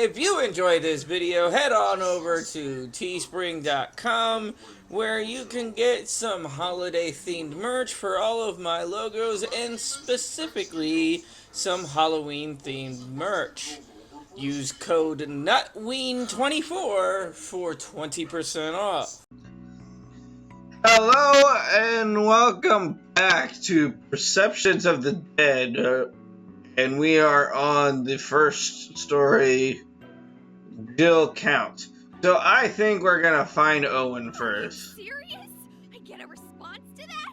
If you enjoyed this video, head on over to teespring.com where you can get some holiday themed merch for all of my logos and specifically some Halloween themed merch. Use code NUTWEEN24 for 20% off. Hello and welcome back to Perceptions of the Dead, and we are on the first story, Jill Count. So I think we're gonna find Owen first. Are you serious? I get a response to that?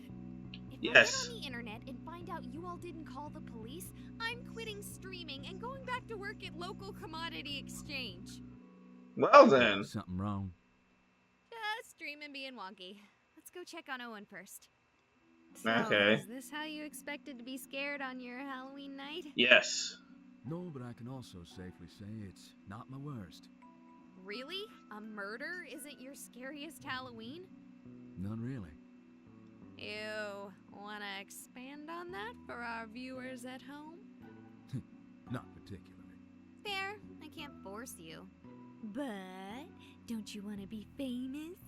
If Yes. I get on the internet and find out you all didn't call the police, I'm quitting streaming and going back to work at local commodity exchange. Well then. Something wrong? Just streaming being wonky. Let's go check on Owen first. So, Okay. is this how you expected to be scared on your Halloween night? Yes. No, but I can also safely say it's not my worst. Really? A murder isn't your scariest Halloween? None really. You wanna expand on that for our viewers at home? Not particularly. Fair, I can't force you. But don't you want to be famous?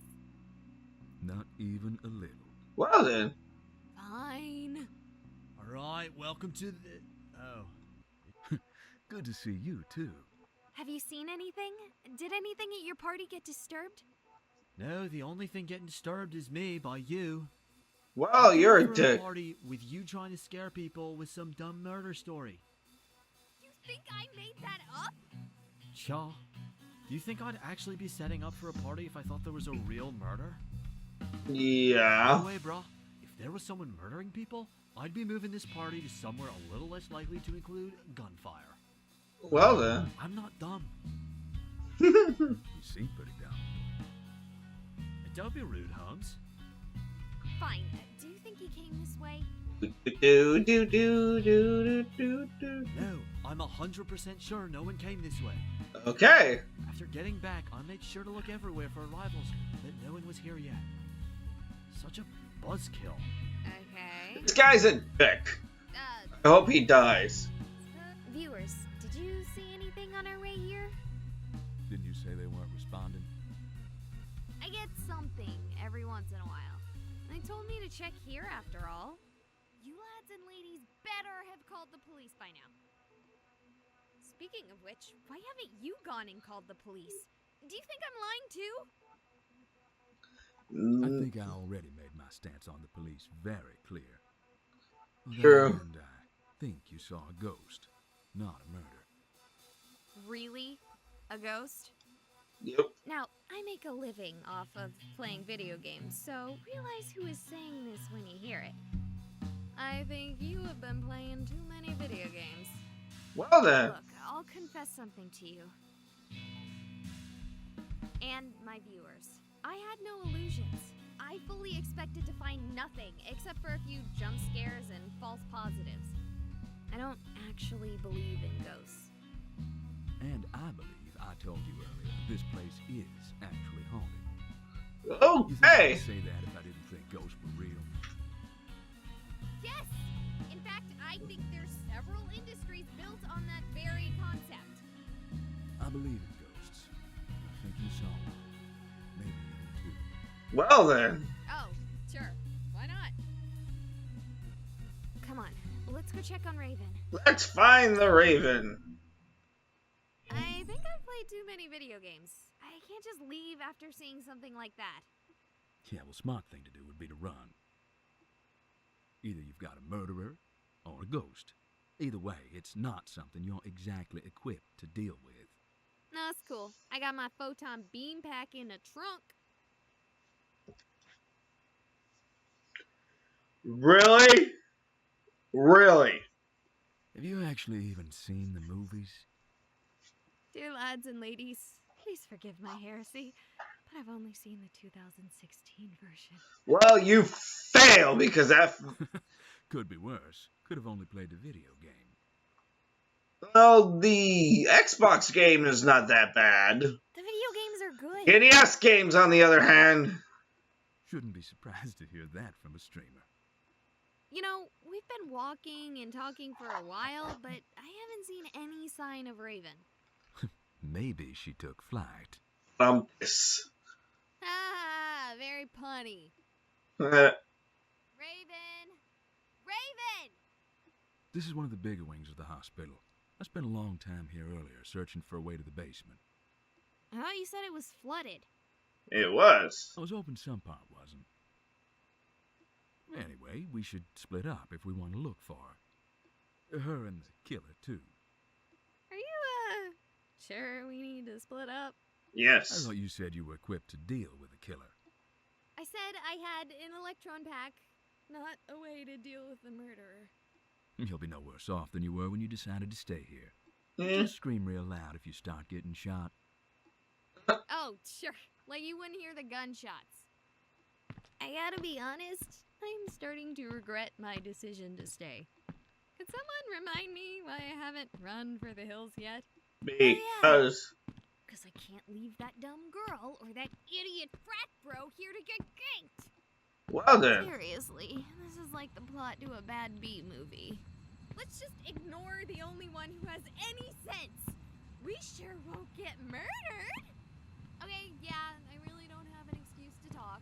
Not even a little. Well then. Fine. Alright, welcome to the... Oh. Good to see you, too. Have you seen anything? Did anything at your party get disturbed? No, the only thing getting disturbed is me by you. Well, you're a Threw dick. party with you trying to scare people with some dumb murder story. You think I made that up? Cha, do you think I'd actually be setting up for a party if I thought there was a real murder? Yeah. No way, brah. If there was someone murdering people, I'd be moving this party to somewhere a little less likely to include gunfire. Well then. I'm not dumb. You seem pretty dumb. Don't be rude, Holmes. Fine. Do you think he came this way? No, I'm 100% sure no one came this way. Okay. After getting back, I made sure to look everywhere for arrivals, but no one was here yet. Such a buzzkill. Okay. This guy's a dick. I hope he dies. Viewers, did you see anything on our way here? Didn't you say they weren't responding? I get something every once in a while. They told me to check here after all. You lads and ladies better have called the police by now. Speaking of which, why haven't you gone and called the police? Do you think I'm lying too? I think I already made my stance on the police very clear. True. And I think you saw a ghost, not a murder. Really? A ghost? Yep. Now, I make a living off of playing video games, so realize who is saying this when you hear it. I think you have been playing too many video games. Well then. Look, I'll confess something to you. And my viewers. I had no illusions. I fully expected to find nothing except for a few jump scares and false positives. I don't actually believe in ghosts. And I believe I told you earlier this place is actually haunted. You think Okay. I'd say that if I didn't think ghosts were real? Yes! In fact, I think there's several industries built on that very concept. I believe in ghosts. I think you saw one. Maybe even two. Well then. Oh, sure. Why not? Come on, let's go check on Raven. Let's find the Raven. I think I've played too many video games. I can't just leave after seeing something like that. Yeah, well, smart thing to do would be to run. Either you've got a murderer or a ghost. Either way, it's not something you're exactly equipped to deal with. No, it's cool. I got my photon beam pack in the trunk. Really? Really? Have you actually even seen the movies? Dear lads and ladies, please forgive my heresy, but I've only seen the 2016 version. Well, you fail because that. Could be worse. Could have only played the video game. Well, the Xbox game is not that bad. The video games are good. NES games, on the other hand. Shouldn't be surprised to hear that from a streamer. You know, we've been walking and talking for a while, but I haven't seen any sign of Raven. Maybe she took flight. This. Ah, very punny. Uh, Raven! Raven! This is one of the bigger wings of the hospital. I spent a long time here earlier searching for a way to the basement. I thought you said it was flooded. it was. I was hoping some part wasn't. Anyway, we should split up if we want to look for her. Her and the killer, too. Are you, sure we need to split up? I Yes. thought you said you were equipped to deal with a killer. I said I had an electron pack, not a way to deal with the murderer. You'll be no worse off than you were when you decided to stay here. Hmm. Just scream real loud if you start getting shot. Oh, sure. Like you wouldn't hear the gunshots. I gotta be honest, I'm starting to regret my decision to stay. Could someone remind me why I haven't run for the hills yet? Because. Because I can't leave that dumb girl or that idiot frat bro here to get ganked. Well then. Seriously, this is like the plot to a bad B movie. Let's just ignore the only one who has any sense. We sure won't get murdered. Okay, yeah, I really don't have an excuse to talk.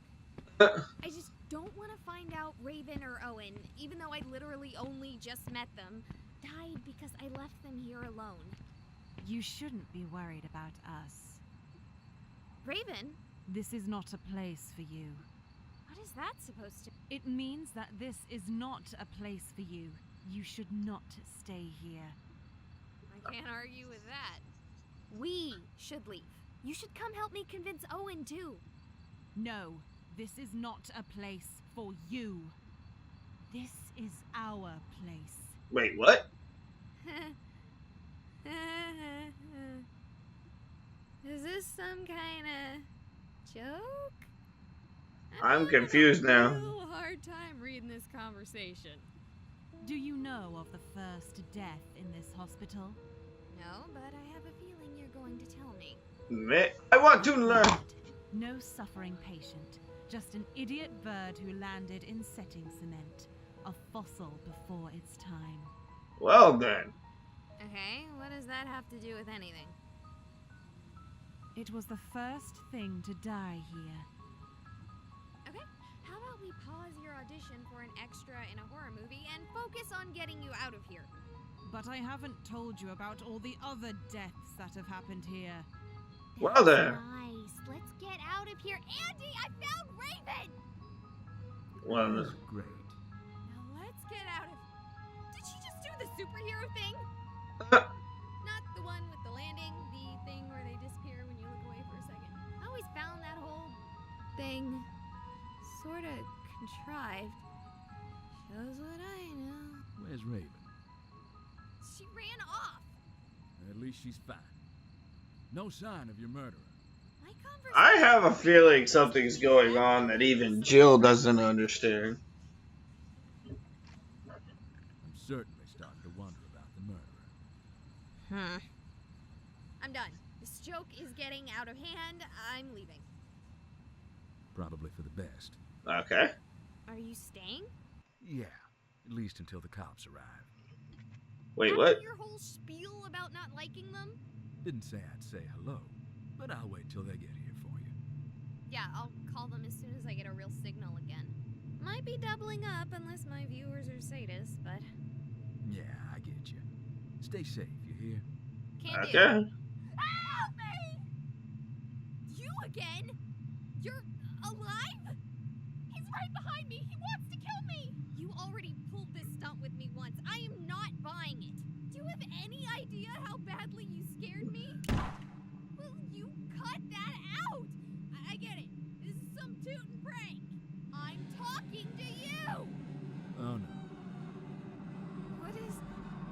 I just don't want to find out Raven or Owen, even though I literally only just met them, died because I left them here alone. You shouldn't be worried about us. Raven? This is not a place for you. What is that supposed to... It means that this is not a place for you. You should not stay here. I can't argue with that. We should leave. You should come help me convince Owen, too. No, this is not a place for you. This is our place. Wait, what? Is this some kind of joke? I'm confused now. I'm having a little hard time reading this conversation. Do you know of the first death in this hospital? No, but I have a feeling you're going to tell me. I want to learn. No suffering patient, just an idiot bird who landed in setting cement. A fossil before its time. Well then. Okay, what does that have to do with anything? It was the first thing to die here. Okay, how about we pause your audition for an extra in a horror movie and focus on getting you out of here? But I haven't told you about all the other deaths that have happened here. Well then. Nice. Let's get out of here. Andy, I found Raven! Well That's then. great. Now let's get out of... Did she just do the superhero thing? Not the one with the landing, the thing where they disappear when you look away for a second. I always found that whole thing sort of contrived. Shows what I know. Where's Raven? She ran off. At least she's fine. No sign of your murderer. My conversation... I have a feeling something's going on that even Jill doesn't understand. I'm certainly starting to wonder about the murderer. I'm done. This joke is getting out of hand. I'm leaving. Probably for the best. Okay. Are you staying? Yeah, at least until the cops arrive. Wait, After what? your whole spiel about not liking them? Didn't say I'd say hello, but I'll wait till they get here for you. Yeah, I'll call them as soon as I get a real signal again. Might be doubling up unless my viewers are sadists, but Yeah, I get you. Stay safe, you hear? can't Okay. do. Help me! You again? You're alive? He's right behind me. He wants to kill me. You already pulled this stunt with me once. I am not buying it. Do you have any idea how badly you scared me? Will you cut that out? I get it. This is some tootin' prank. I'm talking to you. Oh no. What is...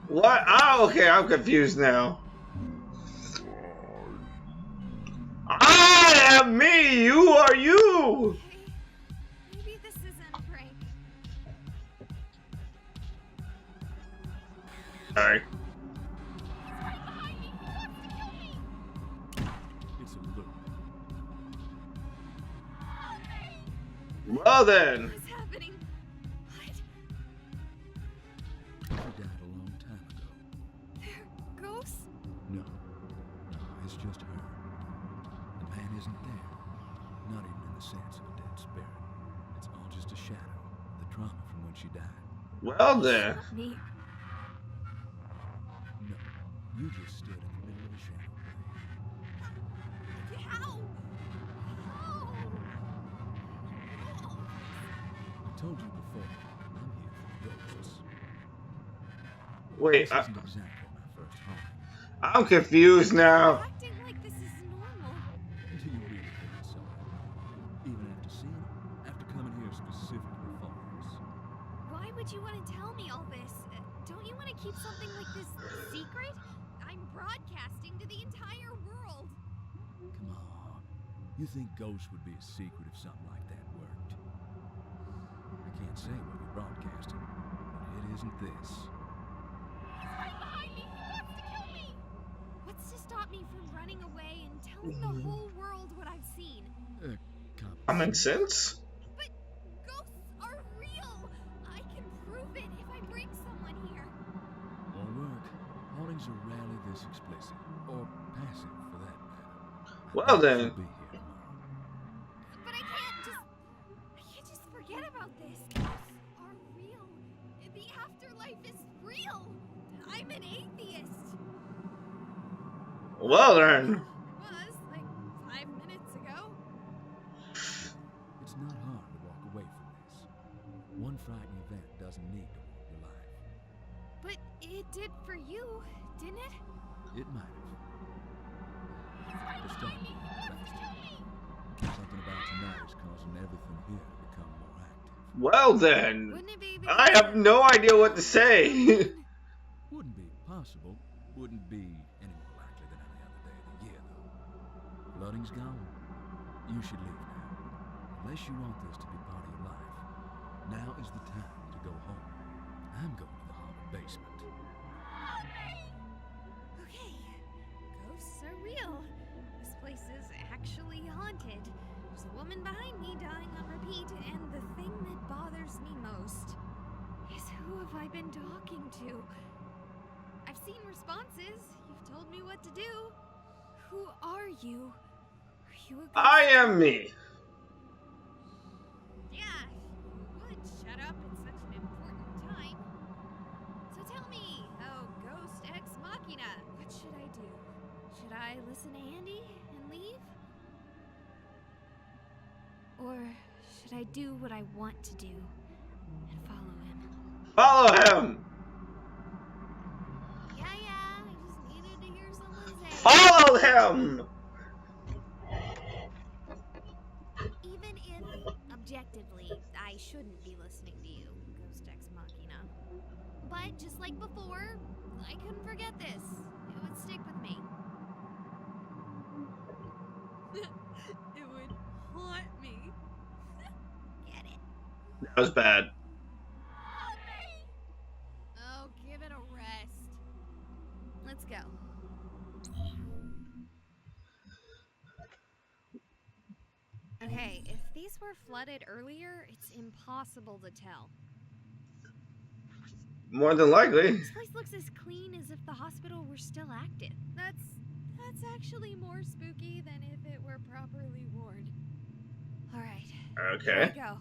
What? Oh, okay, I'm confused now. I am me, you are you! Okay. Maybe this isn't a prank. Sorry. He's right behind me. He wants to kill me. It's a loop. Help me. Well then. What's happening? What? He died a long time ago. They're ghosts? No. No, it's just just her. The man isn't there. Not even in the sense of a dead spirit. It's all just a shadow. The trauma from when she died. Well then. Shot me. No, you just stood in the middle of a shadow play. How? How? I told you before, I'm here for ghosts. Wait, This isn't exactly my first home. I'm confused now. Acting like this is normal. Do you really think it's so hard? Even after seeing it? After coming here specifically for this? Why would you want to tell me all this? Don't you want to keep something like this secret? I'm broadcasting to the entire world. Come on. You think ghosts would be a secret if something like that worked? I can't say what you're broadcasting, but it isn't this. He's right behind me. He wants to kill me. What's to stop me from running away and telling the whole world what I've seen? Common sense? But ghosts are real. I can prove it if I bring someone here. Won't work. Hauntings are rarely this explicit, or passive for that matter. Well I then. should be here tomorrow. But I can't just forget about this. Ghosts are real. The afterlife is real. I'm an atheist. Well then. Was like 5 minutes ago. It's not hard to walk away from this. One frightening event doesn't need to ruin your life. But it did for you, didn't it? It might have. He's right Just behind don't me. move He wants to fast kill me. Something about tonight is causing everything here to become more active. Well then. Wouldn't it be? I have no idea what to say. Wouldn't be possible. Wouldn't be any more likely than any other day of the year, though. Flooding's gone. You should leave now. Unless you want this to be part of your life, now is the time to go home. I'm going to the haunted basement. Okay, ghosts are real. This place is actually haunted. There's a woman behind me dying on repeat, and the thing that bothers me most is who have I been talking to? I've seen responses. You've told me what to do. Who are you? Are you a ghost? I am me. Yeah, you would shut up at such an important time. So tell me, oh Ghost Ex Machina, what should I do? Should I listen to Andy and leave? Or should I do what I want to do and follow him? Follow him. Yeah, I just needed to hear someone say. Follow him. Even if, objectively, I shouldn't be listening to you, Ghost Ex Machina. But just like before, I couldn't forget this. It would stick with me. It would haunt me. Get it? That was bad. Oh, give it a rest. Let's go. Okay, if these were flooded earlier, it's impossible to tell. More than likely. This place looks as clean as if the hospital were still active. That's actually more spooky than if it were properly worn. All right. Okay. Here we go.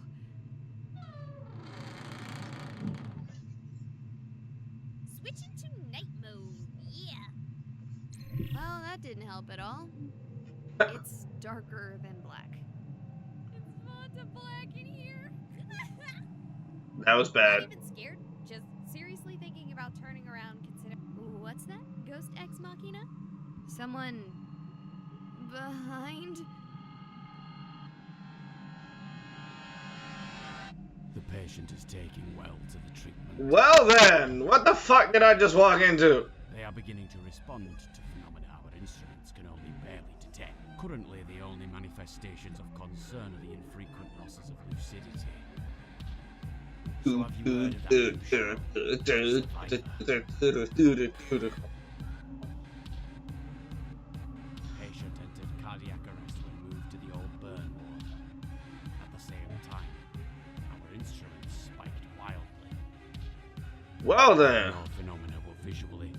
Switch into night mode. Yeah. Well, that didn't help at all. It's darker than black. It's Vanta Black in here. That was bad. Not even scared. Just seriously thinking about turning around. Consider. What's that? Ghost Ex Machina? Someone behind? The patient is taking well to the treatment. Well then, what the fuck did I just walk into? They are beginning to respond to phenomena our instruments can only barely detect. Currently, the only manifestations of concern are the infrequent losses of lucidity. So have you heard of that new show? Patient entered cardiac arrest when moved to the old burn ward. At the same time, our instruments spiked wildly. Well then. No phenomena were visually,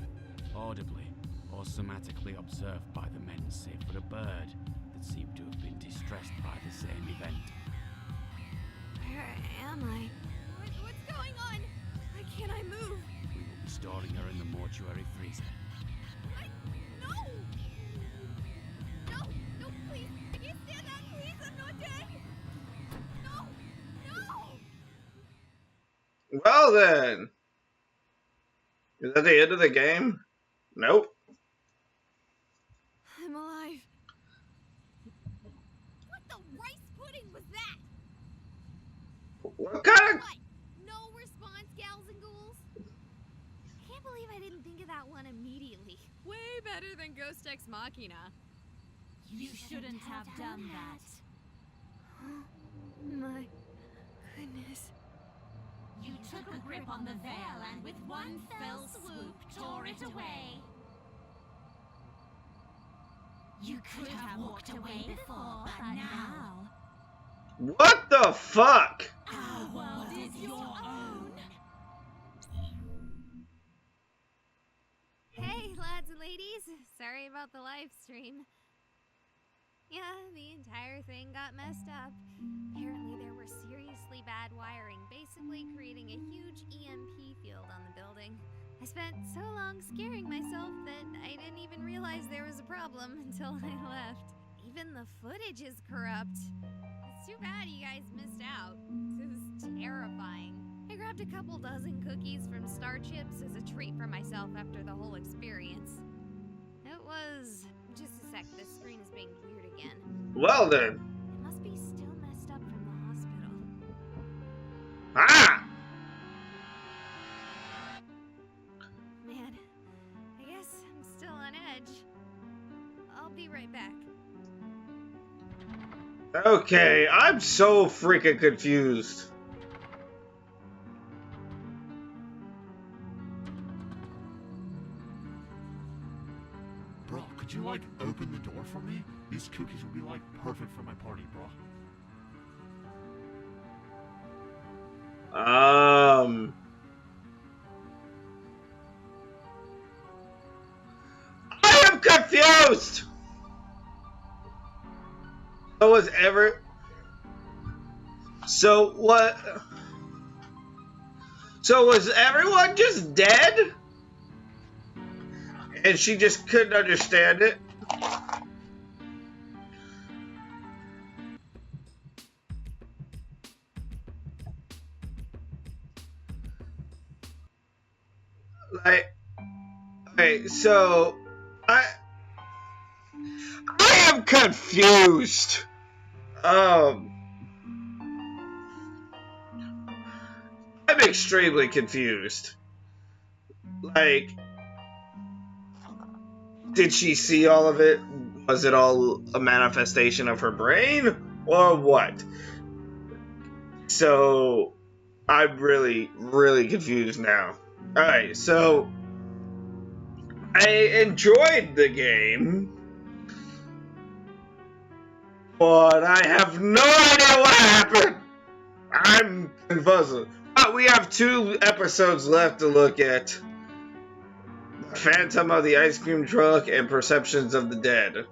audibly, or somatically systematically observed by the men save for a bird that seemed to have been distressed by the same event. Where am I? What's going on? Why can't I move? We will be storing her in the mortuary freezer. What? No! No! No, please! I can't stand that! Please, I'm not dead! No! No! Well then. Is that the end of the game? Nope. I'm alive. What the rice pudding was that? What kind of... What? No response, gals and ghouls? Can't believe I didn't think of that one immediately. Way better than Ghost Ex Machina. You shouldn't have done that. My goodness. You took a grip on the veil and with one fell swoop tore it away. You could have walked away before, but now What the fuck? our world is your own. Hey, lads and ladies. Sorry about the live stream. Yeah, the entire thing got messed up. Apparently there were seriously bad wiring, basically creating a huge EMP field on the building. I spent so long scaring myself that I didn't even realize there was a problem until I left. Even the footage is corrupt. It's too bad you guys missed out. It was terrifying. I grabbed a couple dozen cookies from Star Chips as a treat for myself after the whole experience. It was... Just a sec, this screen is being weird again. Well then. It must be still messed up from the hospital. Ah! Man, I guess I'm still on edge. I'll be right back. Okay, I'm so freaking confused. Bro, could you, like, open the door for me? These cookies would be, like, perfect for my party, bro. I am confused! So what? So was everyone just dead? And she just couldn't understand it? Like, okay, so I am confused. I'm extremely confused. Like, did she see all of it? Was it all a manifestation of her brain? Or what? So, I'm really, really confused now. Alright, so I enjoyed the game, but I have no idea what happened. I'm confuzzled. But we have 2 episodes left to look at. Phantom of the Ice Cream Truck and Perceptions of the Dead.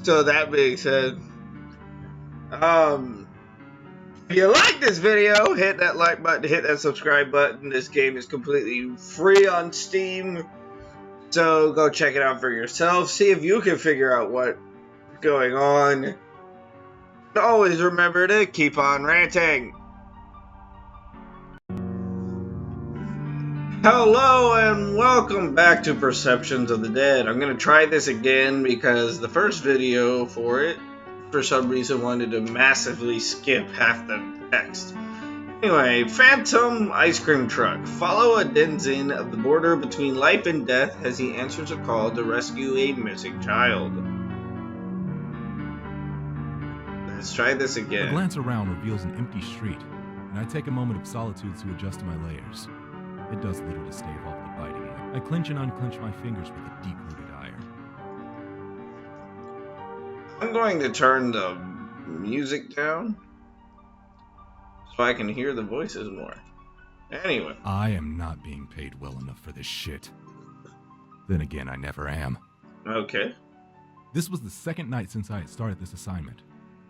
So that being said, if you like this video, hit that like button, hit that subscribe button. This game is completely free on Steam, so go check it out for yourself. See if you can figure out what's going on. And always remember to keep on ranting. Hello and welcome back to Perceptions of the Dead. I'm going to try this again because the first video for it, for some reason, wanted to massively skip half the text. Anyway, Phantom Ice Cream Truck. Follow a denizen of the border between life and death as he answers a call to rescue a missing child. Let's try this A again. glance around reveals an empty street, and I take a moment of solitude to adjust my layers. It does little to stave off the biting. I clench and unclench my fingers with a deep-rooted ire. I'm going to turn the music down so I can hear the voices more. Anyway. I am not being paid well enough for this shit. Then again, I never am. Okay. This was the second night since I had started this assignment.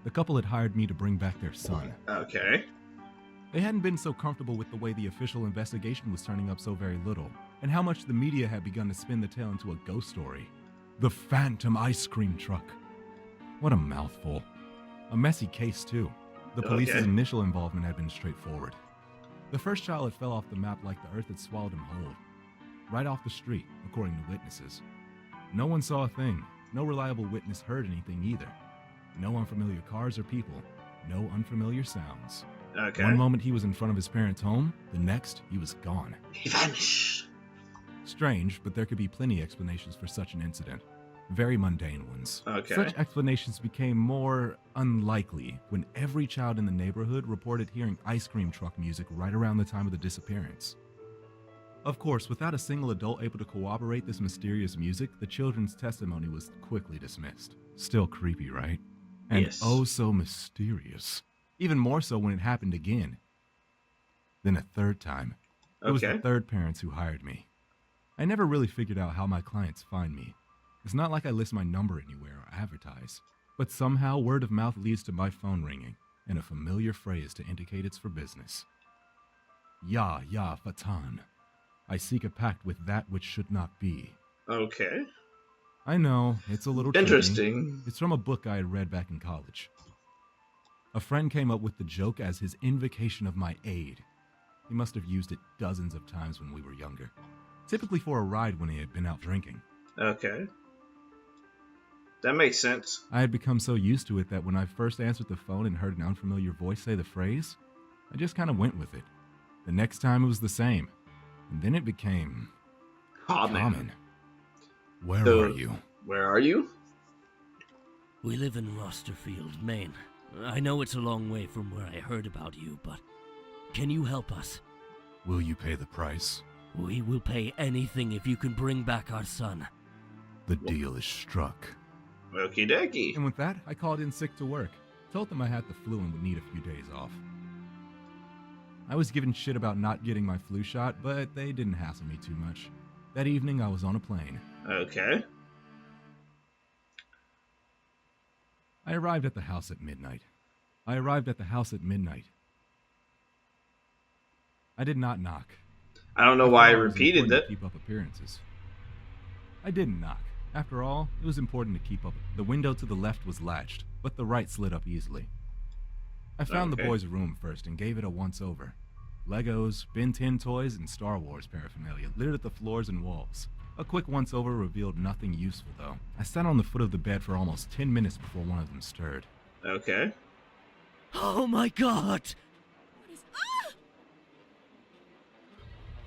The couple had hired me to bring back their son. Okay. They hadn't been so comfortable with the way the official investigation was turning up so very little, and how much the media had begun to spin the tale into a ghost story. The Phantom Ice Cream Truck. What a mouthful. A messy case, too. The police's initial involvement had been straightforward. The first child had fell off the map like the earth had swallowed him whole. Right off the street, according to witnesses. No one saw a thing. No reliable witness heard anything either. No unfamiliar cars or people. No unfamiliar sounds. Okay. One moment he was in front of his parents' home, the next he was gone. He vanished. Strange, but there could be plenty of explanations for such an incident. Very mundane ones. Okay. Such explanations became more unlikely when every child in the neighborhood reported hearing ice cream truck music right around the time of the disappearance. Of course, without a single adult able to corroborate this mysterious music, the children's testimony was quickly dismissed. Still creepy, right? And yes. Oh so mysterious. Even more so when it happened again. Then a third time. It was the third parents who hired me. I never really figured out how my clients find me. It's not like I list my number anywhere or advertise, but somehow word of mouth leads to my phone ringing and a familiar phrase to indicate it's for business. Ya Fatan. I seek a pact with that which should not be. Okay. I know, it's a little tricky. Interesting. It's from a book I had read back in college. A friend came up with the joke as his invocation of my aid. He must have used it dozens of times when we were younger. Typically for a ride when he had been out drinking. Okay. That makes sense. I had become so used to it that when I first answered the phone and heard an unfamiliar voice say the phrase, I just kind of went with it. The next time it was the same. And then it became common. Where are you? Where are you? We live in Rosterfield, Maine. I know it's a long way from where I heard about you, but can you help us? Will you pay the price? We will pay anything if you can bring back our son. The deal is struck. Okie dokie. And with that, I called in sick to work. Told them I had the flu and would need a few days off. I was given shit about not getting my flu shot, but they didn't hassle me too much. That evening, I was on a plane. Okay. I arrived at the house at midnight. I did not knock. I don't know why I repeated that. Keep up appearances. I didn't knock. After all, it was important to keep up. The window to the left was latched, but the right slid up easily. I found the boys' room first and gave it a once-over. Legos, Ben 10 toys, and Star Wars paraphernalia littered the floors and walls. A quick once-over revealed nothing useful, though. I sat on the foot of the bed for almost 10 minutes before one of them stirred. Okay. Oh my god!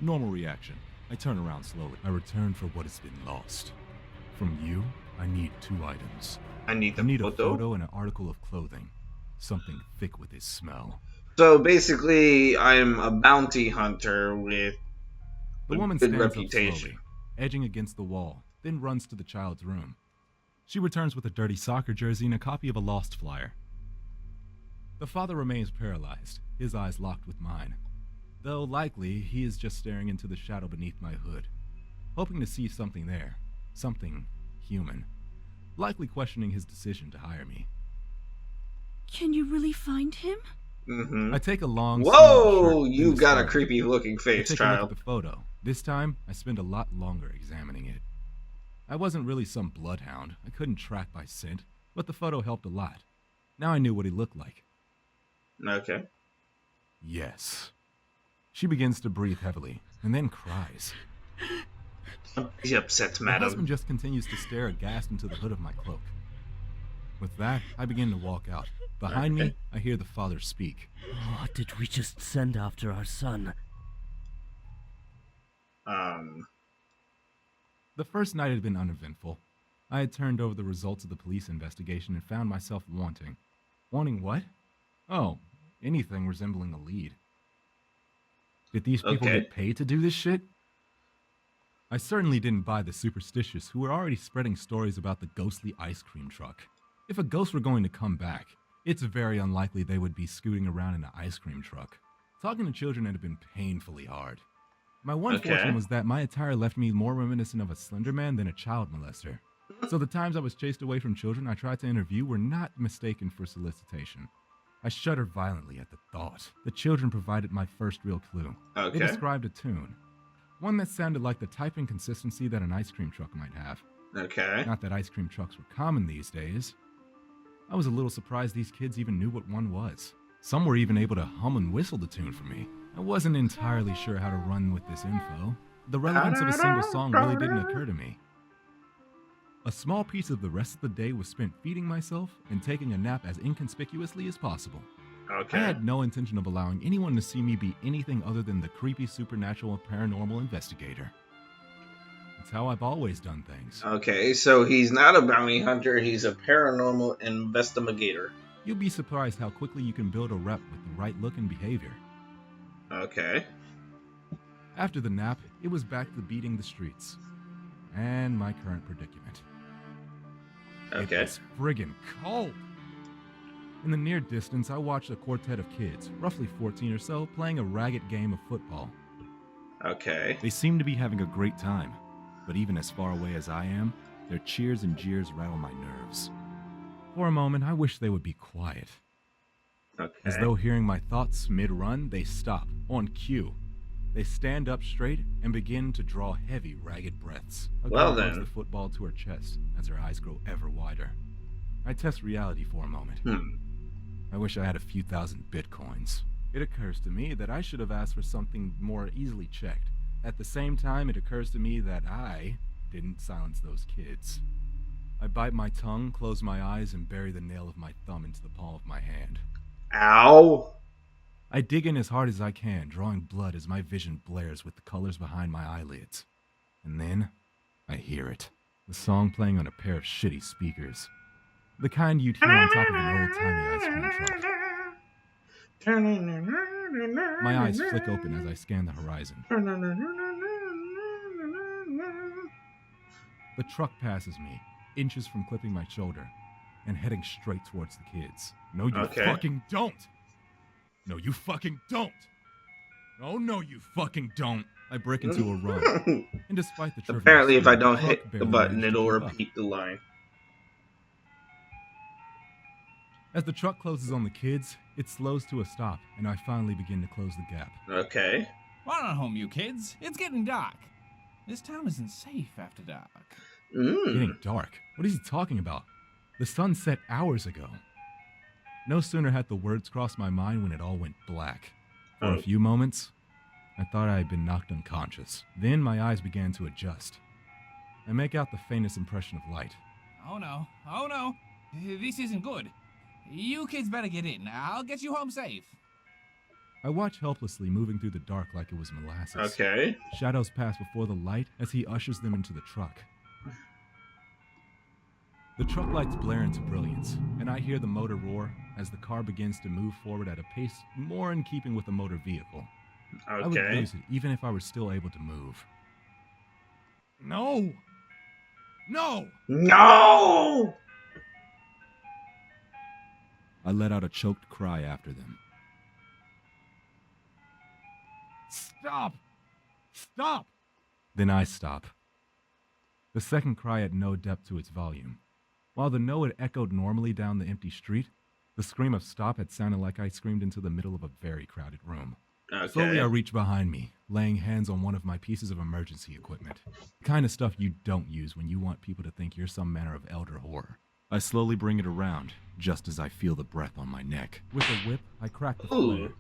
Normal reaction. I turn around slowly. I return for what has been lost. From you, I need 2 items. I need a photo and an article of clothing. Something thick with its smell. So basically, I'm a bounty hunter with the woman good stands reputation. Up slowly, edging against the wall, then runs to the child's room. She returns with a dirty soccer jersey and a copy of a lost flyer. The father remains paralyzed, his eyes locked with mine. Though likely, he is just staring into the shadow beneath my hood, hoping to see something there, something human, likely questioning his decision to hire me. Can you really find him? Mm-hmm. I take a long... Whoa! You got a creepy-looking face, I take child. a look at the photo. This time, I spend a lot longer examining it. I wasn't really some bloodhound. I couldn't track by scent, but the photo helped a lot. Now I knew what he looked like. Okay. Yes. She begins to breathe heavily, and then cries. Be upset, My madam. husband just continues to stare aghast into the hood of my cloak. With that, I begin to walk out. Behind me, I hear the father speak. What did we just send after our son? The first night had been uneventful. I had turned over the results of the police investigation and found myself wanting. Wanting what? Oh, anything resembling a lead. Did these people get paid to do this shit? I certainly didn't buy the superstitious who were already spreading stories about the ghostly ice cream truck. If a ghost were going to come back, it's very unlikely they would be scooting around in an ice cream truck. Talking to children had been painfully hard. My one Okay. fortune was that my attire left me more reminiscent of a slender man than a child molester. So the times I was chased away from children I tried to interview were not mistaken for solicitation. I shuddered violently at the thought. The children provided my first real clue. Okay. They described a tune. One that sounded like the type and consistency that an ice cream truck might have. Okay. Not that ice cream trucks were common these days. I was a little surprised these kids even knew what one was. Some were even able to hum and whistle the tune for me. I wasn't entirely sure how to run with this info. The relevance of a single song really didn't occur to me. A small piece of the rest of the day was spent feeding myself and taking a nap as inconspicuously as possible. Okay. I had no intention of allowing anyone to see me be anything other than the creepy supernatural paranormal investigator. It's how I've always done things. Okay, so he's not a bounty hunter, he's a paranormal investigator. You'll be surprised how quickly you can build a rep with the right look and behavior. Okay. After the nap, it was back to beating the streets. And my current predicament. Okay. It was friggin' cold. In the near distance, I watched a quartet of kids, roughly 14 or so, playing a ragged game of football. Okay. They seemed to be having a great time, but even as far away as I am, their cheers and jeers rattle my nerves. For a moment, I wish they would be quiet. Okay. As though hearing my thoughts mid-run, they stop, on cue. They stand up straight and begin to draw heavy, ragged breaths. A Well girl hugs then. the football to her chest as her eyes grow ever wider. I test reality for a moment. I wish I had a few thousand bitcoins. It occurs to me that I should have asked for something more easily checked. At the same time, it occurs to me that I didn't silence those kids. I bite my tongue, close my eyes, and bury the nail of my thumb into the palm of my hand. Ow. I dig in as hard as I can, drawing blood as my vision blares with the colors behind my eyelids. And then, I hear it. The song playing on a pair of shitty speakers. The kind you'd hear on top of an old-timey ice cream truck. My eyes flick open as I scan the horizon. The truck passes me, inches from clipping my shoulder, and heading straight towards the kids. No, you Okay. fucking don't! No, you fucking don't! Oh, no, you fucking don't! I break into a run, and despite the trivial Apparently, if I speed, don't the truck hit the barely button, managed to it'll keep up. repeat the line. As the truck closes on the kids, it slows to a stop, and I finally begin to close the gap. Okay. Run on home, you kids. It's getting dark. This town isn't safe after dark. Getting dark? What is he talking about? The sun set hours ago. No sooner had the words crossed my mind when it all went black. For a few moments, I thought I had been knocked unconscious. Then my eyes began to adjust. I make out the faintest impression of light. Oh no. Oh no. This isn't good. You kids better get in. I'll get you home safe. I watch helplessly moving through the dark like it was molasses. Okay. Shadows pass before the light as he ushers them into the truck. The truck lights blare into brilliance, and I hear the motor roar as the car begins to move forward at a pace more in keeping with a motor vehicle. I would Okay. lose it even if I were still able to move. No! No! No! I let out a choked cry after them. Stop! Stop! Then I stop. The second cry had no depth to its volume. While the no had echoed normally down the empty street, the scream of stop had sounded like I screamed into the middle of a very crowded room. Slowly I Okay. reach behind me, laying hands on one of my pieces of emergency equipment. The kind of stuff you don't use when you want people to think you're some manner of elder horror. I slowly bring it around, just as I feel the breath on my neck. With a whip, I crack the Ooh. flare.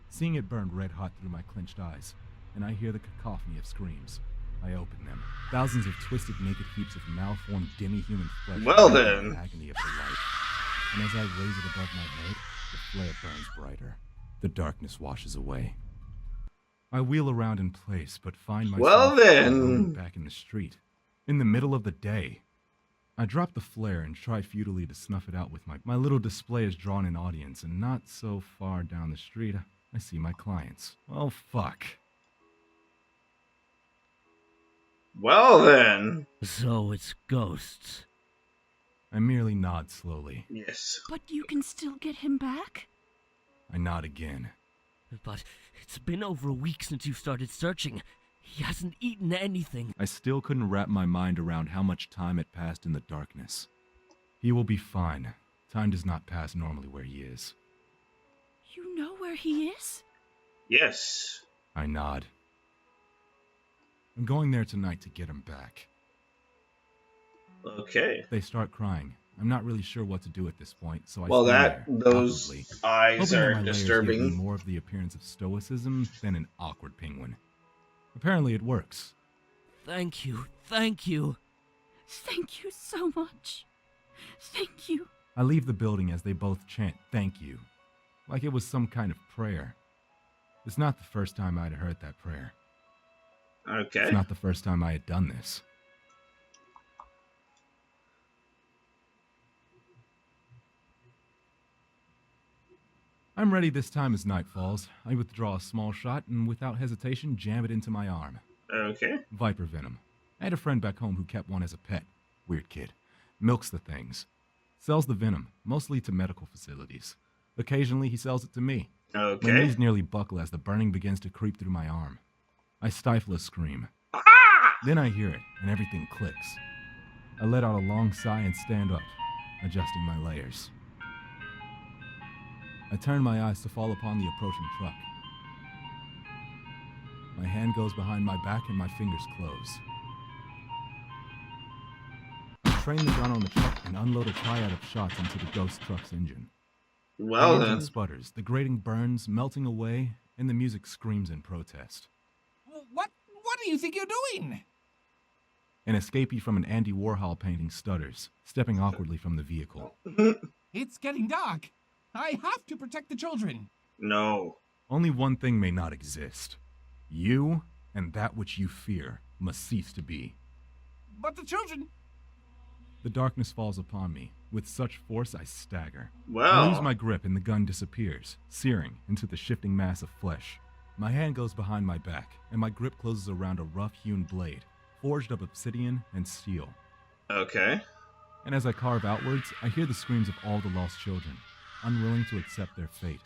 Seeing it burn red hot through my clenched eyes, and I hear the cacophony of screams. I open them. Thousands of twisted, naked heaps of malformed, demi-human flesh. Well writhe then. in the agony of the light. And as I raise it above my head, the flare burns brighter. The darkness washes away. I wheel around in place, but find myself Well then. alone back in the street, in the middle of the day. I drop the flare and try futilely to snuff it out with my little display has drawn an audience, and not so far down the street, I see my clients. Well, fuck. Well then. So it's ghosts. I merely nod slowly. Yes. But you can still get him back? I nod again. But it's been over a week since you started searching. He hasn't eaten anything. I still couldn't wrap my mind around how much time had passed in the darkness. He will be fine. Time does not pass normally where he is. You know where he is? Yes. I nod. I'm going there tonight to get him back. Okay. They start crying. I'm not really sure what to do at this point, so I Well, stand that there, those awkwardly, eyes hoping that are my layers give me disturbing. more of the appearance of stoicism than an awkward penguin. Apparently it works. Thank you. Thank you. Thank you so much. Thank you. I leave the building as they both chant thank you, like it was some kind of prayer. It's not the first time I'd heard that prayer. Okay. It's not the first time I had done this. I'm ready this time as night falls. I withdraw a small shot and without hesitation jam it into my arm. Okay. Viper venom. I had a friend back home who kept one as a pet. Weird kid. Milks the things. Sells the venom, mostly to medical facilities. Occasionally he sells it to me. My Okay. knees nearly buckle as the burning begins to creep through my arm. I stifle a scream. Then I hear it, and everything clicks. I let out a long sigh and stand up, adjusting my layers. I turn my eyes to fall upon the approaching truck. My hand goes behind my back and my fingers close. I train the gun on the truck and unload a triad of shots into the ghost truck's engine. Well The engine then. sputters, the grating burns, melting away, and the music screams in protest. What do you think you're doing? An escapee from an Andy Warhol painting stutters, stepping awkwardly from the vehicle. It's getting dark. I have to protect the children. No. Only one thing may not exist. You and that which you fear must cease to be. But the children... The darkness falls upon me. With such force, I stagger. Well. I lose my grip and the gun disappears, searing into the shifting mass of flesh. My hand goes behind my back, and my grip closes around a rough-hewn blade, forged of obsidian and steel. Okay. And as I carve outwards, I hear the screams of all the lost children, unwilling to accept their fate,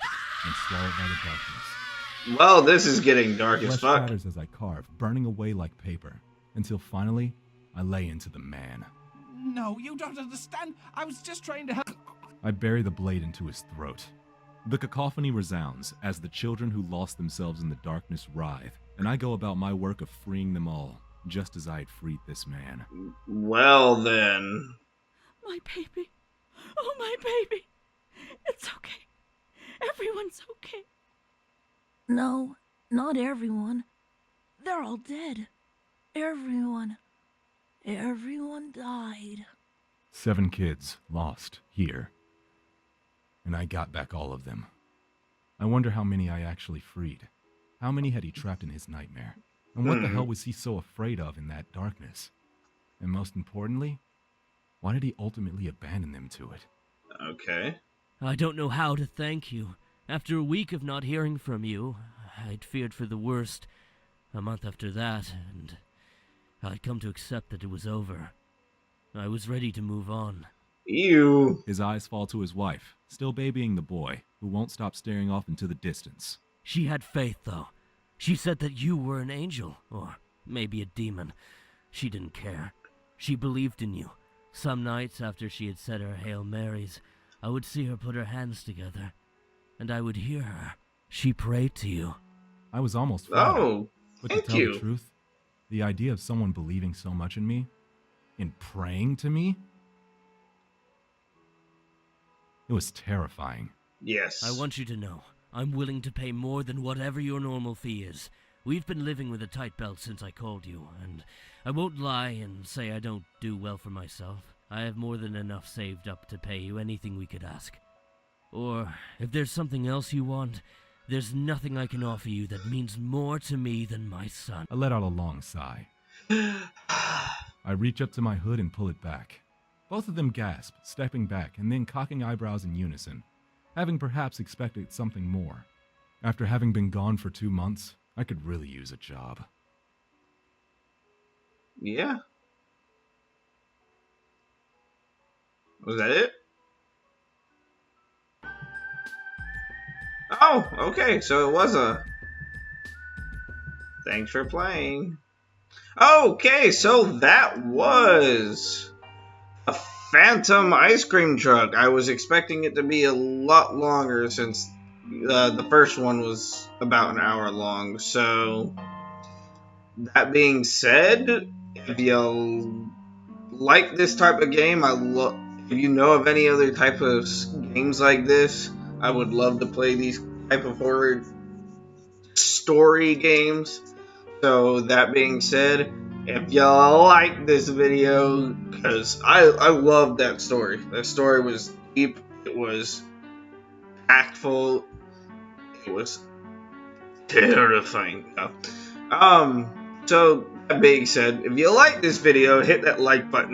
and swallowed by the darkness. Well, this is getting dark as Flesh fuck. shatters as I carve, burning away like paper, until finally, I lay into the man. No, you don't understand. I was just trying to help. I bury the blade into his throat. The cacophony resounds as the children who lost themselves in the darkness writhe, and I go about my work of freeing them all, just as I had freed this man. Well then. My baby. Oh, my baby. It's okay. Everyone's okay. No, not everyone. They're all dead. Everyone. Everyone died. 7 kids lost here. And I got back all of them. I wonder how many I actually freed. How many had he trapped in his nightmare? And what the hell was he so afraid of in that darkness? And most importantly, why did he ultimately abandon them to it? Okay. I don't know how to thank you. After a week of not hearing from you, I'd feared for the worst. A month after that, and I'd come to accept that it was over. I was ready to move on. Ew. His eyes fall to his wife, still babying the boy, who won't stop staring off into the distance. She had faith, though. She said that you were an angel, or maybe a demon. She didn't care. She believed in you. Some nights after she had said her Hail Marys, I would see her put her hands together, and I would hear her. She prayed to you. I was almost flattered. Oh, But to thank tell you. the truth, the idea of someone believing so much in me, in praying to me, it was terrifying. Yes. I want you to know, I'm willing to pay more than whatever your normal fee is. We've been living with a tight belt since I called you, and I won't lie and say I don't do well for myself. I have more than enough saved up to pay you anything we could ask. Or, if there's something else you want, there's nothing I can offer you that means more to me than my son. I let out a long sigh. I reach up to my hood and pull it back. Both of them gasp, stepping back and then cocking eyebrows in unison, having perhaps expected something more. After having been gone for 2 months, I could really use a job. Yeah. Was that it? Oh, okay, so it was a... Thanks for playing. Okay, so that was a Phantom ice cream truck. I was expecting it to be a lot longer since the first one was about an hour long. So, that being said, if you like this type of game, if you know of any other type of games like this, I would love to play these type of horror story games. So that being said, if you like this video, because I love that story. That story was deep, it was impactful, it was terrifying. So that being said, if you like this video, hit that like button.